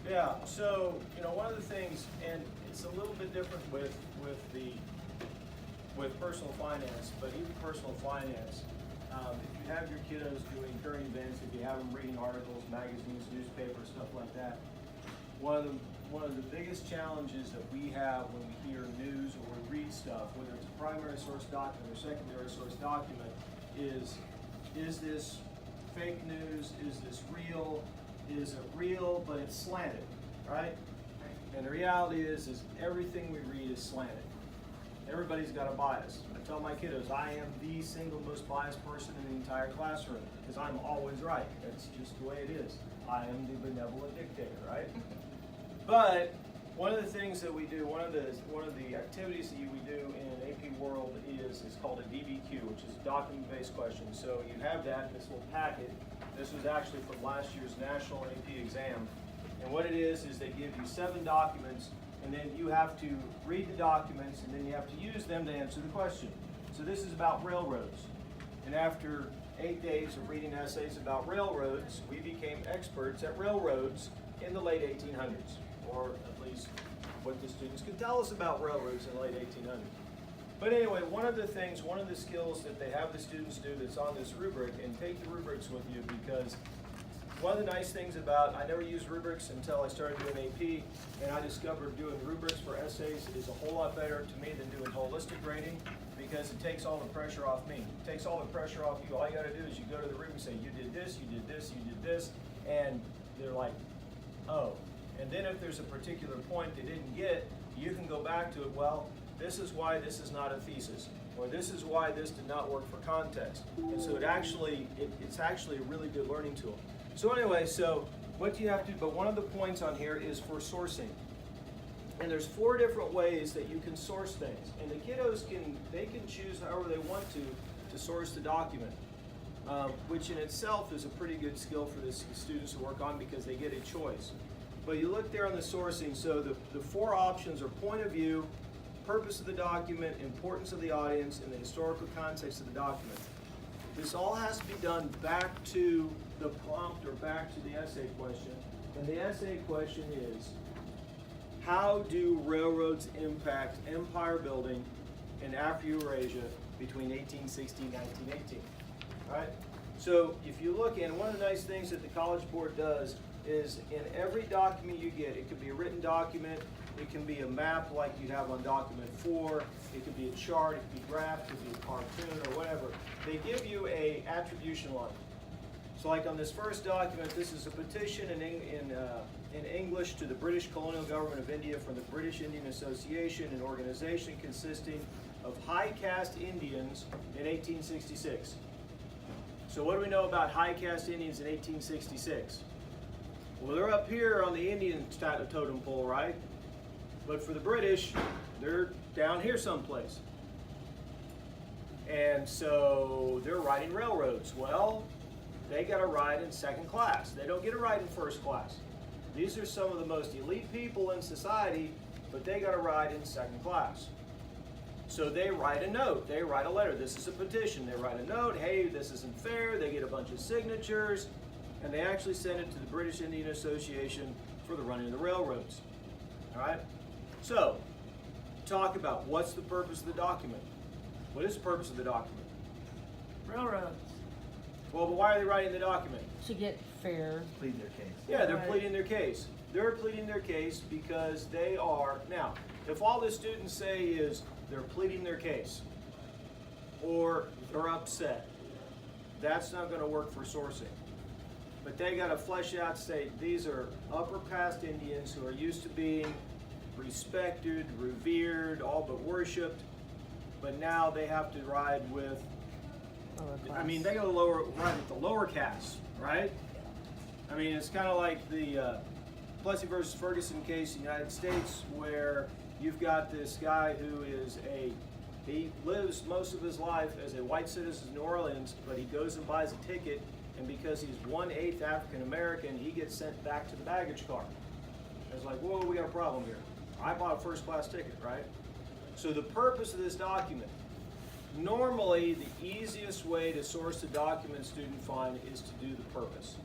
Yeah, so, one of the things, and it's a little bit different with personal finance, but even personal finance, if you have your kiddos doing current events, if you have them reading articles, magazines, newspapers, stuff like that, one of the biggest challenges that we have when we hear news or we read stuff, whether it's a primary source document or secondary source document, is this fake news? Is this real? Is it real, but it's slanted, right? And the reality is everything we read is slanted. Everybody's got a bias. I tell my kiddos, I am the single most biased person in the entire classroom because I'm always right. That's just the way it is. I am the benevolent dictator, right? But one of the things that we do, one of the activities that we do in AP World is called a DBQ, which is document-based questions. So you have that in this little packet. This was actually from last year's national AP exam. And what it is they give you 7 documents, and then you have to read the documents, and then you have to use them to answer the question. So this is about railroads. And after 8 days of reading essays about railroads, we became experts at railroads in the late 1800s, or at least what the students could tell us about railroads in the late 1800s. But anyway, one of the skills that they have the students do that's on this rubric, and take the rubrics with you, because one of the nice things about, I never used rubrics until I started doing AP, and I discovered doing rubrics for essays is a whole lot better to me than doing holistic grading, because it takes all the pressure off me. It takes all the pressure off you. All you gotta do is you go to the rubric and say, you did this, you did this, you did this, and they're like, oh. And then if there's a particular point they didn't get, you can go back to it, well, this is why this is not a thesis, or this is why this did not work for context. And so it's actually a really good learning tool. So anyway, so what do you have to do? But one of the points on here is for sourcing. And there's 4 different ways that you can source things. And the kiddos can choose however they want to source the document, which in itself is a pretty good skill for the students to work on because they get a choice. But you look there on the sourcing, so the 4 options are point of view, purpose of the document, importance of the audience, and the historical context of the document. This all has to be done back to the prompt or back to the essay question. And the essay question is, how do railroads impact empire building in Afro-Eurasia between 1860 and 1918? Right? So if you look in, one of the nice things that the College Board does is in every document you get, it could be a written document, it can be a map like you have on document 4, it could be a chart, it could be graph, it could be a cartoon or whatever. They give you a attribution line. So like on this first document, this is a petition in English to the British Colonial Government of India from the British Indian Association, an organization consisting of high caste Indians in 1866. So what do we know about high caste Indians in 1866? Well, they're up here on the Indian totem pole, right? But for the British, they're down here someplace. And so they're riding railroads. Well, they got a ride in 2nd class. They don't get a ride in 1st class. These are some of the most elite people in society, but they got a ride in 2nd class. So they write a note, they write a letter. This is a petition. They write a note, hey, this isn't fair. They get a bunch of signatures, and they actually send it to the British Indian Association for the running of the railroads. All right? So, talk about what's the purpose of the document. What is the purpose of the document? Railroads. Well, but why are they writing the document? To get fair. Plead their case. Yeah, they're Right. pleading their case. They're pleading their case because they are, now, if all the students say is they're pleading their case or they're upset, that's not going to work for sourcing. But they got to flesh out, say these are upper caste Indians who are used to being respected, revered, all but worshipped, but now they have to ride with, I mean, they go to ride with the lower caste, right? I mean, it's kind of like the Plessy versus Ferguson case in the United States, where you've got this guy who is he lives most of his life as a white citizen in New Orleans, but he goes and buys a ticket, and because he's 1/8 African American, he gets sent back to the baggage car. It's like, whoa, we got a problem here. I bought a 1st class ticket, right? So the purpose of this document, normally the easiest way to source the document student find is to do the purpose.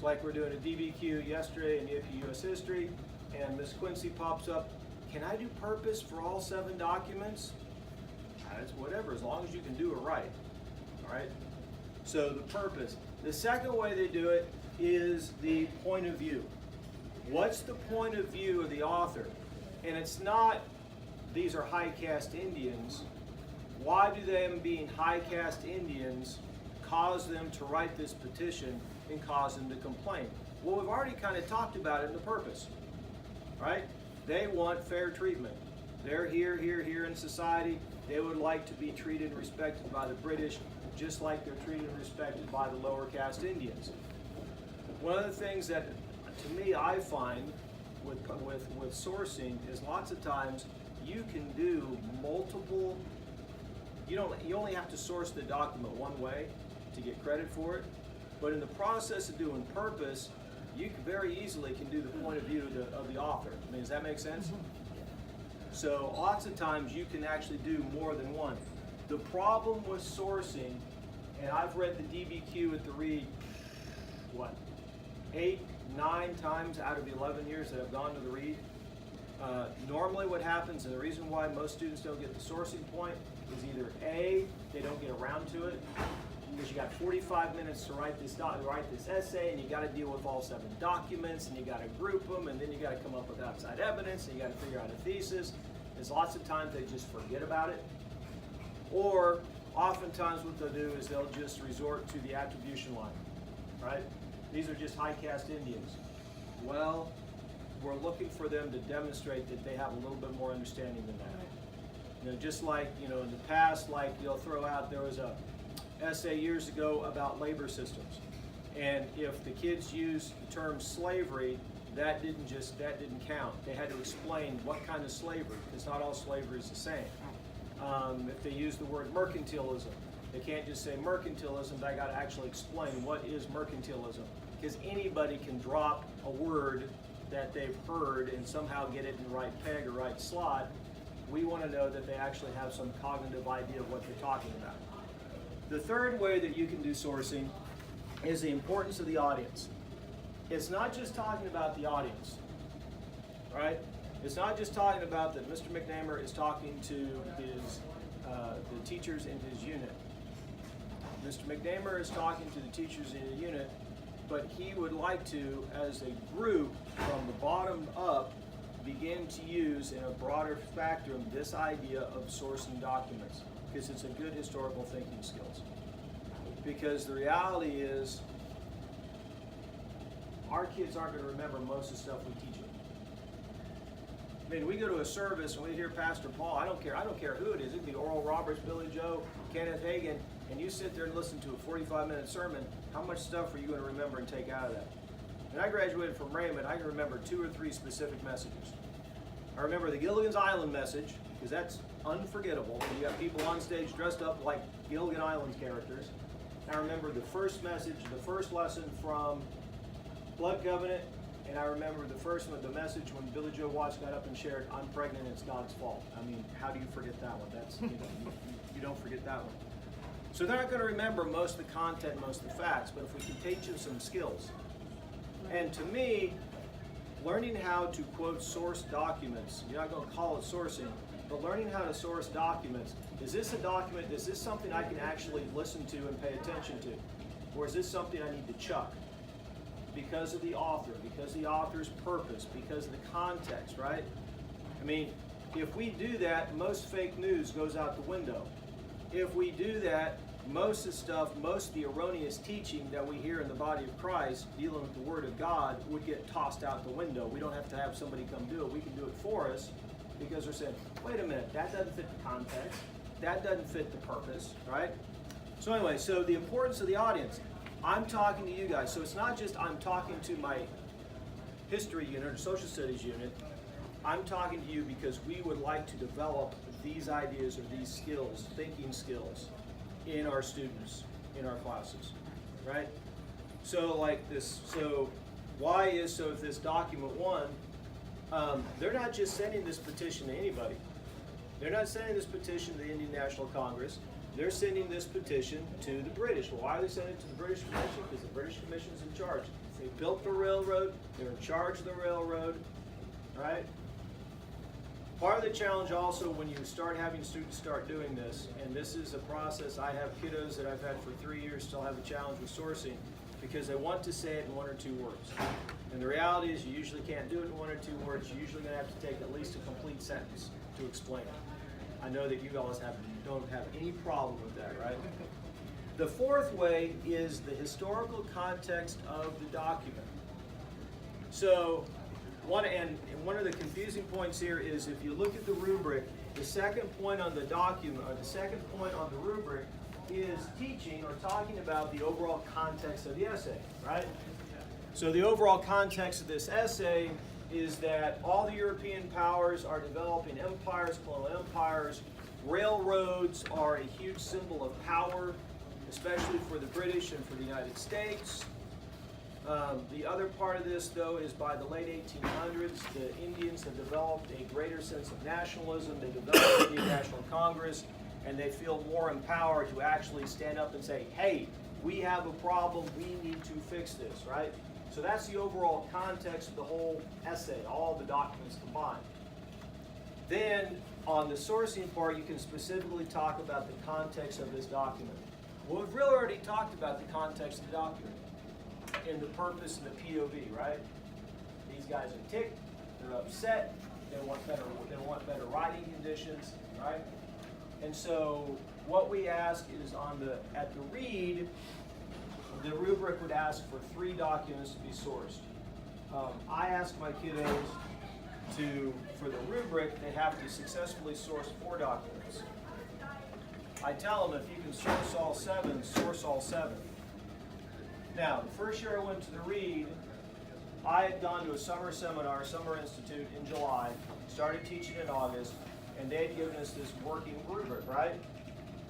It's like we're doing a DBQ yesterday in AP US History, and Miss Quincy pops up, can I do purpose for all 7 documents? It's whatever, as long as you can do it right. All right? So the purpose. The second way they do it is the point of view. What's the point of view of the author? And it's not, these are high caste Indians. Why do them being high caste Indians cause them to write this petition and cause them to complain? Well, we've already kind of talked about it in the purpose, right? They want fair treatment. They're here in society. They would like to be treated and respected by the British just like they're treated and respected by the lower caste Indians. One of the things that, to me, I find with sourcing is lots of times you can do multiple, you only have to source the document one way to get credit for it, but in the process of doing purpose, you very easily can do the point of view of the author. I mean, does that make sense? So lots of times you can actually do more than one. The problem with sourcing, and I've read the DBQ at the read, 8, 9 times out of 11 years that I've gone to the read. Normally what happens, and the reason why most students don't get the sourcing point, is either A, they don't get around to it, because you got 45 minutes to write this essay, and you got to deal with all 7 documents, and you got to group them, and then you got to come up with outside evidence, and you got to figure out a thesis. There's lots of times they just forget about it. Or oftentimes what they'll do is they'll just resort to the attribution line, right? These are just high caste Indians. Well, we're looking for them to demonstrate that they have a little bit more understanding than that. Just like, in the past, like they'll throw out, there was a essay years ago about labor systems. And if the kids used the term slavery, that didn't count. They had to explain what kind of slavery, because not all slavery is the same. If they use the word mercantilism, they can't just say mercantilism, they got to actually explain what is mercantilism. Because anybody can drop a word that they've heard and somehow get it in the right peg or right slot. We want to know that they actually have some cognitive idea of what they're talking about. The third way that you can do sourcing is the importance of the audience. It's not just talking about the audience, right? It's not just talking about that Mr. McNamara is talking to the teachers in his unit. Mr. McNamara is talking to the teachers in the unit, but he would like to, as a group, from the bottom up, begin to use in a broader spectrum this idea of sourcing documents, because it's a good historical thinking skills. Because the reality is, our kids aren't going to remember most of the stuff we teach them. I mean, we go to a service and we hear Pastor Paul, I don't care who it is, it could be Oral Roberts, Billy Joe, Kenneth Hagin, and you sit there and listen to a 45-minute sermon, how much stuff are you going to remember and take out of that? When I graduated from Raymond, I can remember 2 or 3 specific messages. I remember the Gilligan's Island message, because that's unforgettable. You got people on stage dressed up like Gilligan Island characters. I remember the first message, the first lesson from Blood Covenant, and I remember the first one, the message when Billy Joe Watts got up and shared, I'm pregnant, it's God's fault. I mean, how do you forget that one? That's, you don't forget that one. So they're not going to remember most of the content, most of the facts, but if we can teach them some skills. And to me, learning how to, quote, source documents, you're not going to call it sourcing, but learning how to source documents. Is this a document, is this something I can actually listen to and pay attention to? Or is this something I need to chuck? Because of the author, because of the author's purpose, because of the context, right? I mean, if we do that, most fake news goes out the window. If we do that, most of the stuff, most of the erroneous teaching that we hear in the body of Christ dealing with the Word of God would get tossed out the window. We don't have to have somebody come do it. We can do it for us because they're saying, wait a minute, that doesn't fit the context. That doesn't fit the purpose, right? So anyway, so the importance of the audience. I'm talking to you guys. So it's not just I'm talking to my history unit or social studies unit. I'm talking to you because we would like to develop these ideas or these skills, thinking skills, in our students, in our classes, right? So like this, so if this document 1, they're not just sending this petition to anybody. They're not sending this petition to the Indian National Congress. They're sending this petition to the British. Well, why are they sending it to the British Commission? Because the British Commission is in charge. They built the railroad, they're in charge of the railroad, right? Part of the challenge also when you start having students start doing this, and this is a process, I have kiddos that I've had for 3 years still have a challenge with sourcing because they want to say it in 1 or 2 words. And the reality is you usually can't do it in 1 or 2 words. You're usually going to have to take at least a complete sentence to explain it. I know that you guys don't have any problem with that, right? The fourth way is the historical context of the document. So, one of the confusing points here is if you look at the rubric, the second point on the document, or the second point on the rubric, is teaching or talking about the overall context of the essay, right? So the overall context of this essay is that all the European powers are developing empires, colonial empires. Railroads are a huge symbol of power, especially for the British and for the United States. The other part of this, though, is by the late 1800s, the Indians have developed a greater sense of nationalism. They developed the Indian National Congress, and they feel more empowered to actually stand up and say, hey, we have a problem, we need to fix this, right? So that's the overall context of the whole essay, all the documents combined. Then, on the sourcing part, you can specifically talk about the context of this document. Well, we've really already talked about the context of the document and the purpose and the POV, right? These guys are ticked, they're upset, they want better writing conditions, right? And so what we ask is at the read, the rubric would ask for 3 documents to be sourced. I ask my kiddos for the rubric, they have to successfully source 4 documents. I tell them if you can source all 7, source all 7. Now, the first year I went to the read, I had gone to a summer seminar, Summer Institute in July, started teaching in August, and they had given us this working rubric, right?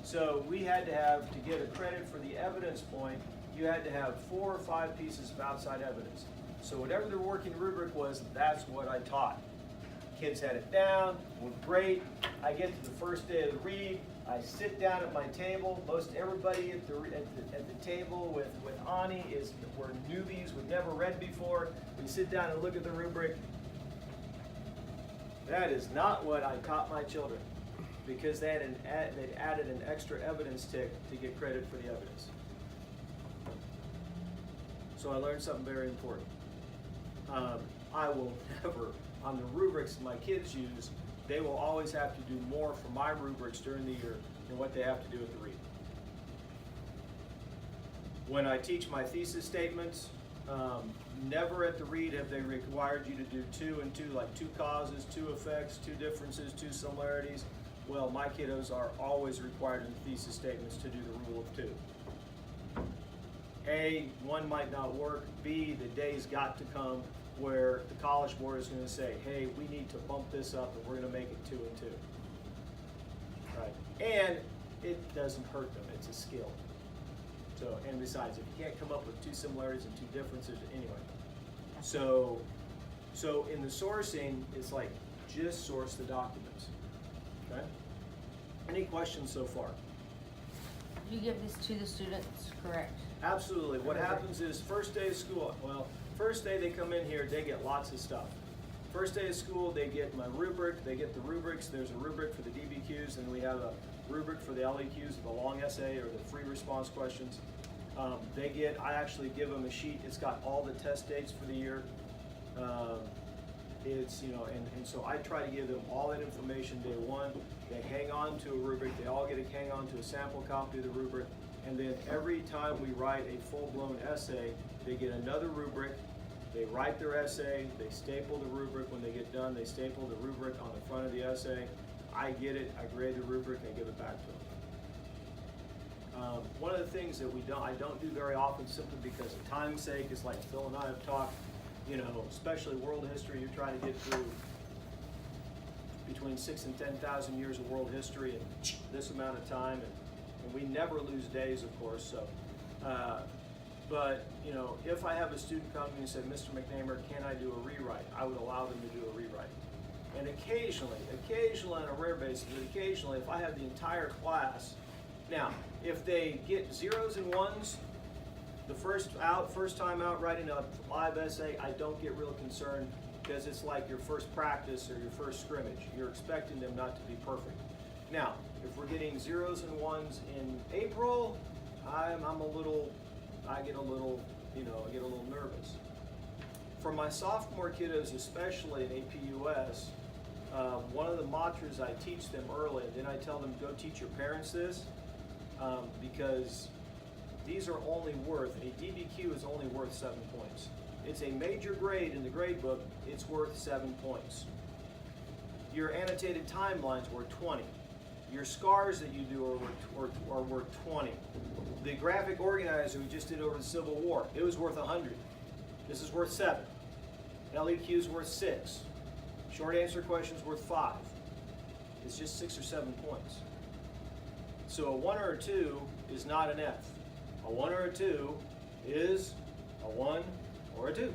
So we had to get a credit for the evidence point, you had to have 4 or 5 pieces of outside evidence. So whatever the working rubric was, that's what I taught. Kids had it down, went great. I get to the first day of the read, I sit down at my table. Most everybody at the table with Ani were newbies, we've never read before. We sit down and look at the rubric. That is not what I taught my children because they'd added an extra evidence tick to get credit for the evidence. So I learned something very important. I will never, on the rubrics my kids use, they will always have to do more for my rubrics during the year than what they have to do at the read. When I teach my thesis statements, never at the read have they required you to do 2 and 2, like 2 causes, 2 effects, 2 differences, 2 similarities. Well, my kiddos are always required in the thesis statements to do the rule of 2. A, 1 might not work. B, the day's got to come where the College Board is going to say, hey, we need to bump this up and we're going to make it 2 and 2. Right? And it doesn't hurt them. It's a skill. So, and besides, if you can't come up with 2 similarities and 2 differences, anyway. So in the sourcing, it's like just source the documents. Okay? Any questions so far? You give this to the students, correct? Absolutely. What happens is first day of school, first day they come in here, they get lots of stuff. First day of school, they get my rubric, they get the rubrics. There's a rubric for the DBQs, and we have a rubric for the LEQs, the long essay or the free response questions. I actually give them a sheet. It's got all the test dates for the year. And so I try to give them all that information day 1. They hang on to a rubric. They all get to hang on to a sample copy of the rubric. And then every time we write a full-blown essay, they get another rubric. They write their essay. They staple the rubric. When they get done, they staple the rubric on the front of the essay. I get it. I grade the rubric. I give it back to them. One of the things that I don't do very often, simply because of time's sake, is like Phil and I have talked. Especially world history, you're trying to get through between 6,000 and 10,000 years of world history in this amount of time, and we never lose days, of course. So, but if I have a student come to me and say, Mr. McNamer, can I do a rewrite? I would allow them to do a rewrite. And occasionally on a rare basis, but occasionally, if I have the entire class, now if they get 0s and 1s, The first time out writing a live essay, I don't get real concerned because it's like your first practice or your first scrimmage. You're expecting them not to be perfect. Now, if we're getting 0s and 1s in April, I get a little nervous. For my sophomore kiddos, especially in AP US, one of the mantras I teach them early, and then I tell them, go teach your parents this, because these are only worth, a DBQ is only worth 7 points. It's a major grade in the grade book, it's worth 7 points. Your annotated timelines were 20. Your scars that you do are worth 20. The graphic organizer we just did over the Civil War, it was worth 100. This is worth 7. LEQ is worth 6. Short answer questions worth 5. It's just 6 or 7 points. So a 1 or a 2 is not an F. A 1 or a 2 is a 1 or a 2.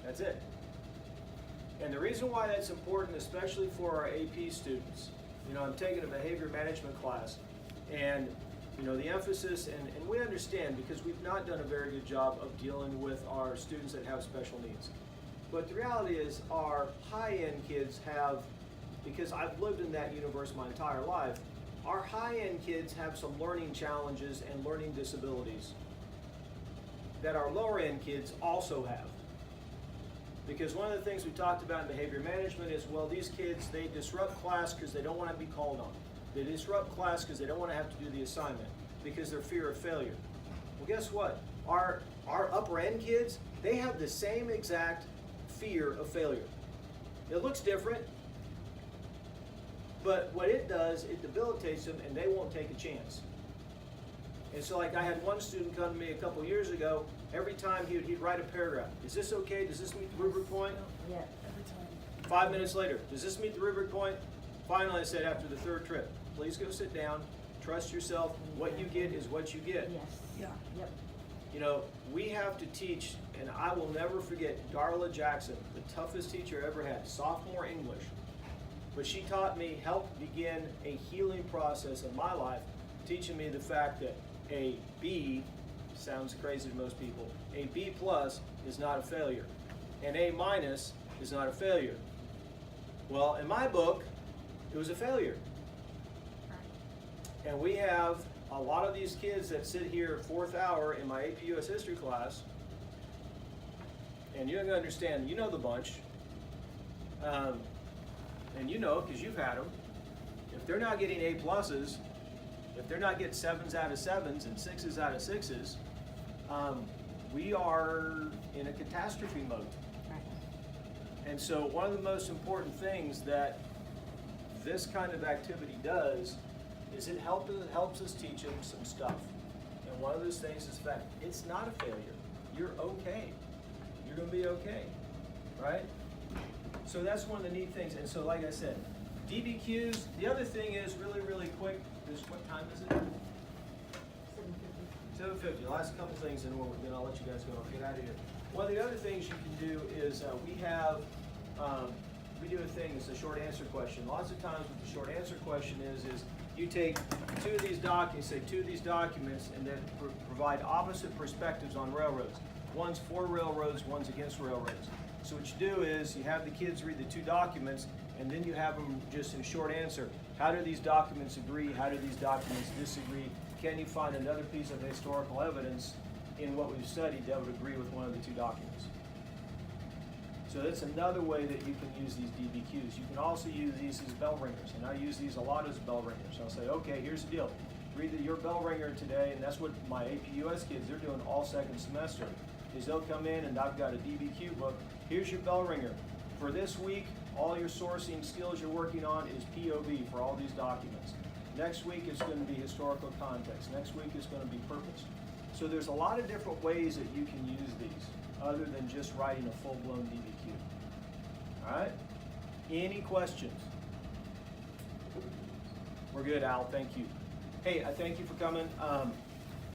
That's it. And the reason why that's important, especially for our AP students, I'm taking a behavior management class, and the emphasis, and we understand because we've not done a very good job of dealing with our students that have special needs. But the reality is our high-end kids have, because I've lived in that universe my entire life, our high-end kids have some learning challenges and learning disabilities that our lower-end kids also have. Because one of the things we talked about in behavior management is, well, these kids, they disrupt class because they don't want to be called on. They disrupt class because they don't want to have to do the assignment because they're fear of failure. Well, guess what? Our upper-end kids, they have the same exact fear of failure. It looks different, but what it does, it debilitates them and they won't take a chance. And so like I had one student come to me a couple years ago, every time he'd write a paragraph. Is this okay? Does this meet the rubric point? Yeah, every time. 5 minutes later, does this meet the rubric point? Finally I said after the 3rd trip, please go sit down, trust yourself, what you get is what you get. Yes. Yeah. Yep. We have to teach, and I will never forget Darla Jackson, the toughest teacher I ever had, sophomore English. But she taught me, helped begin a healing process in my life, teaching me the fact that a B, sounds crazy to most people, a B plus is not a failure. An A minus is not a failure. Well, in my book, it was a failure. And we have a lot of these kids that sit here 4th hour in my AP US history class, and you understand, the bunch, and because you've had them, if they're not getting A pluses, if they're not getting 7s out of 7s and 6s out of 6s, we are in a catastrophe mode. Right. And so one of the most important things that this kind of activity does is it helps us teach them some stuff. And one of those things is that it's not a failure. You're okay. You're going to be okay, right? So that's one of the neat things. And so like I said, DBQs, the other thing is really, really quick, is what time is it? 7:50. Last couple things and then I'll let you guys go. Get out of here. One of the other things you can do is we do a thing, it's a short answer question. Lots of times what the short answer question is you take two of these documents, and then provide opposite perspectives on railroads. One's for railroads, one's against railroads. So what you do is you have the kids read the 2 documents, and then you have them just in short answer. How do these documents agree? How do these documents disagree? Can you find another piece of historical evidence in what we've studied that would agree with one of the 2 documents? So that's another way that you can use these DBQs. You can also use these as bell ringers, and I use these a lot as bell ringers. I'll say, okay, here's the deal. Read your bell ringer today, and that's what my AP US kids, they're doing all 2nd semester, is they'll come in and I've got a DBQ book. Here's your bell ringer. For this week, all your sourcing skills you're working on is POV for all these documents. Next week is going to be historical context. Next week is going to be purpose. So there's a lot of different ways that you can use these other than just writing a full-blown DBQ. All right? Any questions? We're good, Al. Thank you. Hey, I thank you for coming.